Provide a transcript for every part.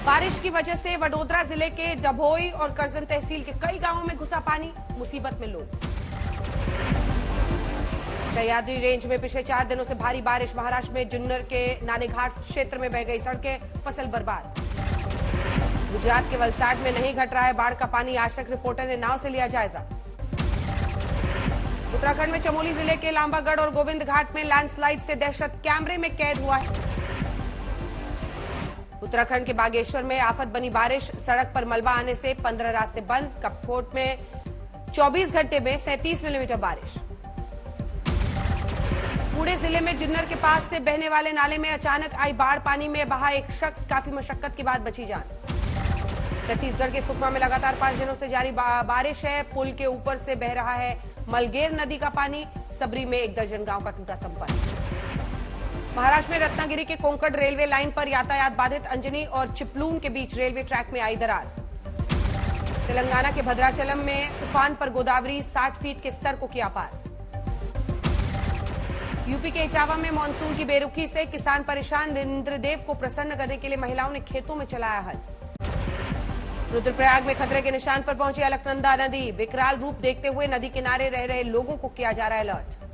बारिश की वजह से वडोदरा जिले के डभोई और करजन तहसील के कई गांवों में घुसा पानी, मुसीबत में लोग। सह्याद्री रेंज में पिछले 4 दिनों से भारी बारिश, महाराष्ट्र में जुन्नर के नानेघाट क्षेत्र में बह गई सड़कें, फसल बर्बाद। गुजरात के वलसाड में नहीं घट रहा है बाढ़ का पानी, आज तक रिपोर्टर ने नाव से लिया जायजा। उत्तराखंड में चमोली जिले के लांबागढ़ और गोविंद घाट में लैंडस्लाइड से दहशत, कैमरे में कैद हुआ है। उत्तराखंड के बागेश्वर में आफत बनी बारिश, सड़क पर मलबा आने से 15 रास्ते बंद। कपकोट में 24 घंटे में 37 मिलीमीटर बारिश। पुणे जिले में जुन्नर के पास से बहने वाले नाले में अचानक आई बाढ़, पानी में बहा एक शख्स, काफी मशक्कत के बाद बची जान। छत्तीसगढ़ के सुकमा में लगातार 5 दिनों से जारी बारिश है, पुल के ऊपर से बह रहा है मलगेर नदी का पानी, सबरी में 1 दर्जन गांव का टूटा संपर्क। महाराष्ट्र में रत्नागिरी के कोंकण रेलवे लाइन पर यातायात बाधित, अंजनी और चिपलून के बीच रेलवे ट्रैक में आई दरार। तेलंगाना के भद्राचलम में तूफान पर गोदावरी 60 फीट के स्तर को किया पार। यूपी के इटावा में मानसून की बेरुखी से किसान परेशान, इंद्रदेव को प्रसन्न करने के लिए महिलाओं ने खेतों में चलाया हल। रुद्रप्रयाग में खतरे के निशान पर पहुंची अलकनंदा नदी, विकराल रूप देखते हुए नदी किनारे रह रहे लोगों को किया जा रहा है अलर्ट।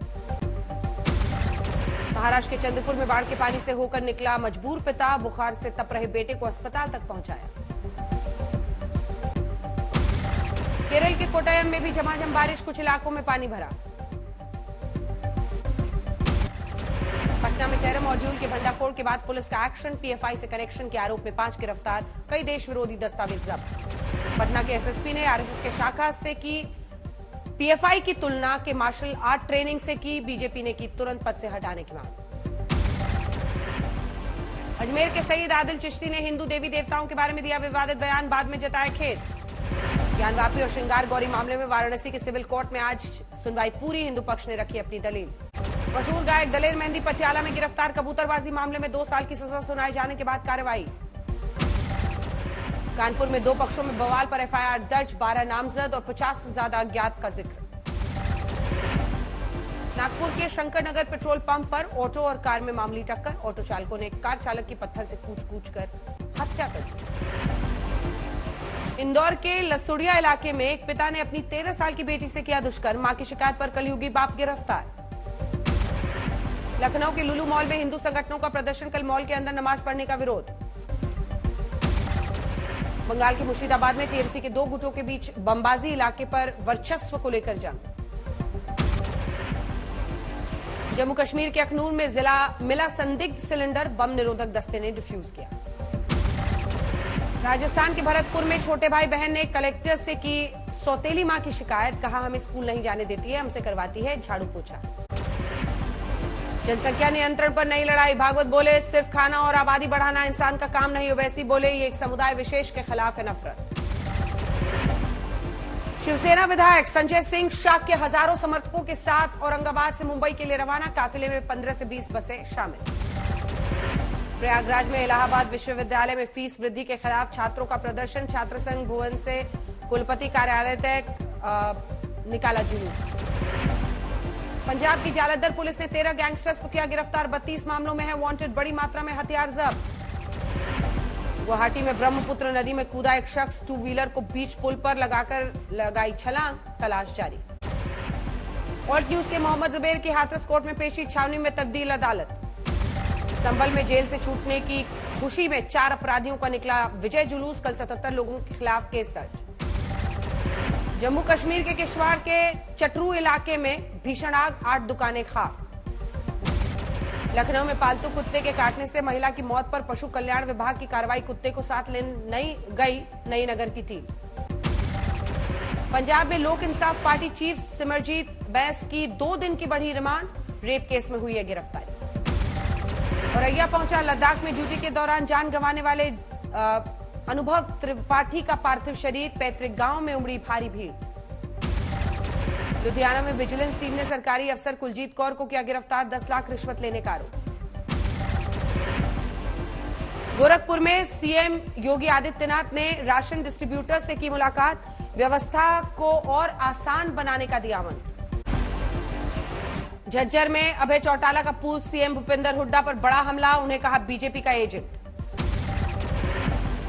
महाराष्ट्र के चंद्रपुर में बाढ़ के पानी से होकर निकला मजबूर पिता, बुखार से तप रहे बेटे को अस्पताल तक पहुंचाया। केरल के कोट्टयम में भी झमाझम बारिश, कुछ इलाकों में पानी भरा। पटना में टेरर मॉड्यूल के भंडाफोड़ के बाद पुलिस का एक्शन, पीएफआई से कनेक्शन के आरोप में 5 गिरफ्तार, कई देश विरोधी दस्तावेज जब्त। पटना के एसएसपी ने आरएसएस के शाखा से की पीएफआई की तुलना के मार्शल आर्ट ट्रेनिंग से की, बीजेपी ने की तुरंत पद से हटाने की मांग। अजमेर के सईद आदिल चिश्ती ने हिंदू देवी देवताओं के बारे में दिया विवादित बयान, बाद में जताया खेद। ज्ञानवापी और श्रृंगार गौरी मामले में वाराणसी के सिविल कोर्ट में आज सुनवाई पूरी, हिंदू पक्ष ने रखी अपनी दलील। मशहूर गायक दलेर मेहंदी पटियाला में गिरफ्तार, कबूतरबाजी मामले में 2 साल की सजा सुनाए जाने के बाद कार्रवाई। कानपुर में 2 पक्षों में बवाल पर एफआईआर दर्ज, 12 नामजद और 50 से ज्यादा अज्ञात का जिक्र। नागपुर के शंकरनगर पेट्रोल पंप पर ऑटो और कार में मामूली टक्कर, ऑटो चालकों ने कार चालक की पत्थर से कूच कर हत्या कर दी। इंदौर के लसुड़िया इलाके में एक पिता ने अपनी 13 साल की बेटी से किया दुष्कर्म, मां की शिकायत पर कलयुगी बाप गिरफ्तार। लखनऊ के लुलू मॉल में हिंदू संगठनों का प्रदर्शन, कल मॉल के अंदर नमाज पढ़ने का विरोध। बंगाल के मुर्शिदाबाद में टीएमसी के 2 गुटों के बीच बमबाजी, इलाके पर वर्चस्व को लेकर जंग। जम्मू कश्मीर के अखनूर में जिला मिला संदिग्ध सिलेंडर, बम निरोधक दस्ते ने डिफ्यूज किया। राजस्थान के भरतपुर में छोटे भाई बहन ने कलेक्टर से की सौतेली मां की शिकायत, कहा हमें स्कूल नहीं जाने देती है, हमसे करवाती है झाड़ू पोछा। जनसंख्या नियंत्रण पर नई लड़ाई, भागवत बोले सिर्फ खाना और आबादी बढ़ाना इंसान का काम नहीं, ओवैसी बोले ये एक समुदाय विशेष के खिलाफ है नफरत। शिवसेना विधायक संजय सिंह शाह के हजारों समर्थकों के साथ औरंगाबाद से मुंबई के लिए रवाना, काफिले में 15 से 20 बसें शामिल। प्रयागराज में इलाहाबाद विश्वविद्यालय में फीस वृद्धि के खिलाफ छात्रों का प्रदर्शन, छात्र संघ भवन से कुलपति कार्यालय तक निकाला जुलूस। पंजाब की जालंधर पुलिस ने 13 गैंगस्टर्स को किया गिरफ्तार, 32 मामलों में है वांटेड, बड़ी मात्रा में हथियार जब्त। गुवाहाटी में ब्रह्मपुत्र नदी में कूदा एक शख्स, 2 व्हीलर को बीच पुल पर लगाकर लगाई छलांग, तलाश जारी। ऑल्ट न्यूज के मोहम्मद जुबैर की हाथरस कोर्ट में पेशी, छावनी में तब्दील अदालत। संभल में जेल से छूटने की खुशी में 4 अपराधियों का निकला विजय जुलूस, कल 77 लोगों के खिलाफ केस दर्ज। जम्मू कश्मीर के किश्तवाड़ के चटरू इलाके में भीषण आग, 8 दुकानें खाक। लखनऊ में पालतू कुत्ते के काटने से महिला की मौत पर पशु कल्याण विभाग की कार्रवाई, कुत्ते को साथ लेने गई नई नगर की टीम। पंजाब में लोक इंसाफ पार्टी चीफ सिमरजीत बैस की 2 दिन की बढ़ी रिमांड, रेप केस में हुई है गिरफ्तारी। औरैया पहुंचा लद्दाख में ड्यूटी के दौरान जान गंवाने वाले अनुभव त्रिपाठी का पार्थिव शरीर, पैतृक गांव में उमड़ी भारी भीड़। लुधियाना में विजिलेंस टीम ने सरकारी अफसर कुलजीत कौर को किया गिरफ्तार, 10 लाख रिश्वत लेने का आरोप। गोरखपुर में सीएम योगी आदित्यनाथ ने राशन डिस्ट्रीब्यूटर से की मुलाकात, व्यवस्था को और आसान बनाने का दिया मंत्र। झज्जर में अभय चौटाला का पूर्व सीएम भूपेंद्र हुड्डा पर बड़ा हमला, उन्हें कहा बीजेपी का एजेंट।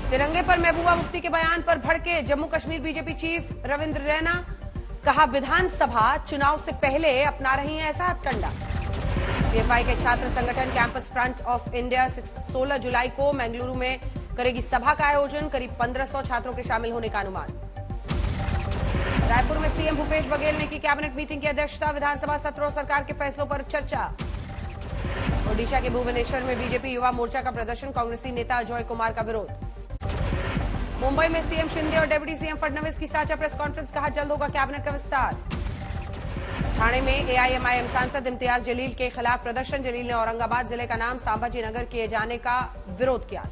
तिरंगे पर महबूबा मुफ्ती के बयान पर भड़के जम्मू कश्मीर बीजेपी चीफ रविंद्र रैना। कहा विधानसभा चुनाव से पहले अपना रही है ऐसा हथकंडा। पीएफआई के छात्र संगठन कैंपस फ्रंट ऑफ इंडिया 16 जुलाई को बेंगलुरु में करेगी सभा का आयोजन। करीब 1500 छात्रों के शामिल होने का अनुमान। रायपुर में सीएम भूपेश बघेल ने की कैबिनेट मीटिंग की अध्यक्षता। विधानसभा सत्र और सरकार के फैसलों पर चर्चा। ओडिशा के भुवनेश्वर में बीजेपी युवा मोर्चा का प्रदर्शन। कांग्रेसी नेता अजय कुमार का विरोध। मुंबई में सीएम शिंदे और डिप्टी सीएम फडणवीस की साझा प्रेस कॉन्फ्रेंस। कहा जल्द होगा कैबिनेट का विस्तार। ठाणे में एआईएमआईएम सांसद इम्तियाज जलील के खिलाफ प्रदर्शन। जलील ने औरंगाबाद जिले का नाम संभाजी नगर किए जाने का विरोध किया।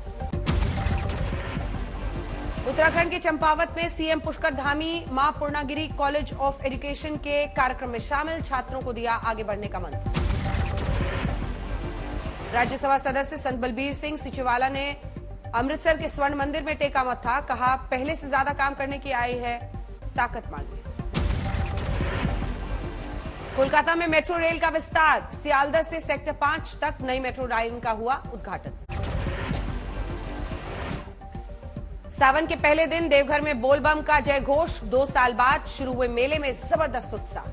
उत्तराखंड के चंपावत में सीएम पुष्कर धामी मां पूर्णागिरी कॉलेज ऑफ एजुकेशन के कार्यक्रम में शामिल। छात्रों को दिया आगे बढ़ने का मंत्र। राज्यसभा सदस्य संत बलबीर सिंह सिचुवाला ने अमृतसर के स्वर्ण मंदिर में टेका मत्था। कहा पहले से ज्यादा काम करने की आई है ताकत मांगी। कोलकाता में मेट्रो रेल का विस्तार। सियालदह से सेक्टर 5 तक नई मेट्रो लाइन का हुआ उद्घाटन। सावन के पहले दिन देवघर में बोलबम का जय घोष। 2 साल बाद शुरू हुए मेले में जबरदस्त उत्साह।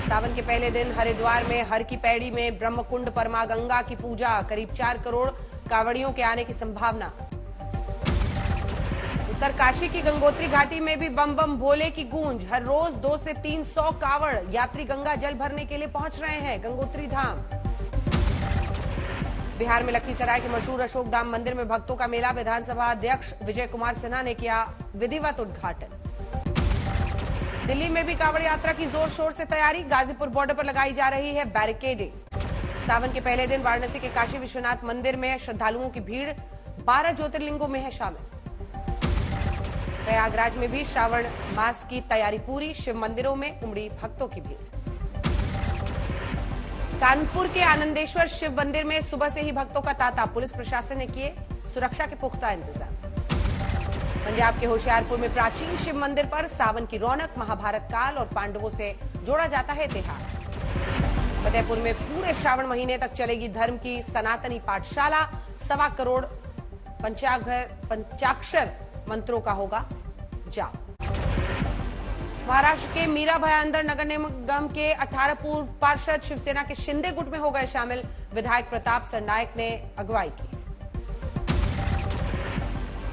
सावन के पहले दिन हरिद्वार में हर की पैड़ी में ब्रह्मकुंड पर मां गंगा की पूजा। करीब 4 करोड़ कांवड़ियों के आने की संभावना। उत्तरकाशी की गंगोत्री घाटी में भी बम बम भोले की गूंज। हर रोज 200 से 300 कांवड़ यात्री गंगा जल भरने के लिए पहुंच रहे हैं गंगोत्री धाम। बिहार में लखीसराय के मशहूर अशोक धाम मंदिर में भक्तों का मेला। विधानसभा अध्यक्ष विजय कुमार सिन्हा ने किया विधिवत उद्घाटन। दिल्ली में भी कांवड़ यात्रा की जोर शोर से तैयारी। गाजीपुर बॉर्डर पर लगाई जा रही है बैरिकेडिंग। सावन के पहले दिन वाराणसी के काशी विश्वनाथ मंदिर में श्रद्धालुओं की भीड़। 12 ज्योतिर्लिंगों में है शामिल। प्रयागराज में भी श्रावण मास की तैयारी पूरी। शिव मंदिरों में उमड़ी भक्तों की भीड़। कानपुर के आनंदेश्वर शिव मंदिर में सुबह से ही भक्तों का तांता। पुलिस प्रशासन ने किए सुरक्षा के पुख्ता इंतजाम। पंजाब के होशियारपुर में प्राचीन शिव मंदिर पर सावन की रौनक। महाभारत काल और पांडवों से जोड़ा जाता है इतिहास। फतेहपुर में पूरे श्रावण महीने तक चलेगी धर्म की सनातनी पाठशाला। 1.25 करोड़ पंचाक्षर मंत्रों का होगा जाप। महाराष्ट्र के मीरा भायांदर नगर निगम के 18 पूर्व पार्षद शिवसेना के शिंदे गुट में हो गए शामिल। विधायक प्रताप सरनायक ने अगुवाई की।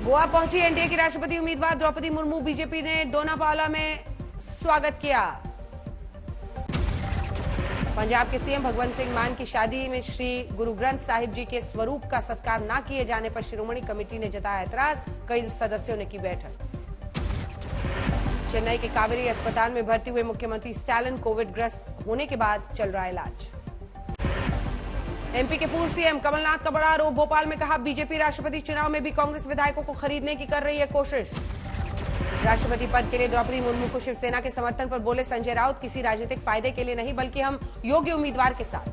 गोवा पहुंची एनडीए की राष्ट्रपति उम्मीदवार द्रौपदी मुर्मू। बीजेपी ने डोनापावला में स्वागत किया। पंजाब के सीएम भगवंत सिंह मान की शादी में श्री गुरु ग्रंथ साहिब जी के स्वरूप का सत्कार न किए जाने पर शिरोमणि कमेटी ने जताया ऐतराज। कई सदस्यों ने की बैठक। चेन्नई के कावेरी अस्पताल में भर्ती हुए मुख्यमंत्री स्टालिन कोविड ग्रस्त होने के बाद चल रहा इलाज। एमपी के पूर्व सीएम कमलनाथ का बड़ा आरोप। भोपाल में कहा बीजेपी राष्ट्रपति चुनाव में भी कांग्रेस विधायकों को खरीदने की कर रही है कोशिश। राष्ट्रपति पद के लिए द्रौपदी मुर्मू को शिवसेना के समर्थन पर बोले संजय राउत। किसी राजनीतिक फायदे के लिए नहीं बल्कि हम योग्य उम्मीदवार के साथ।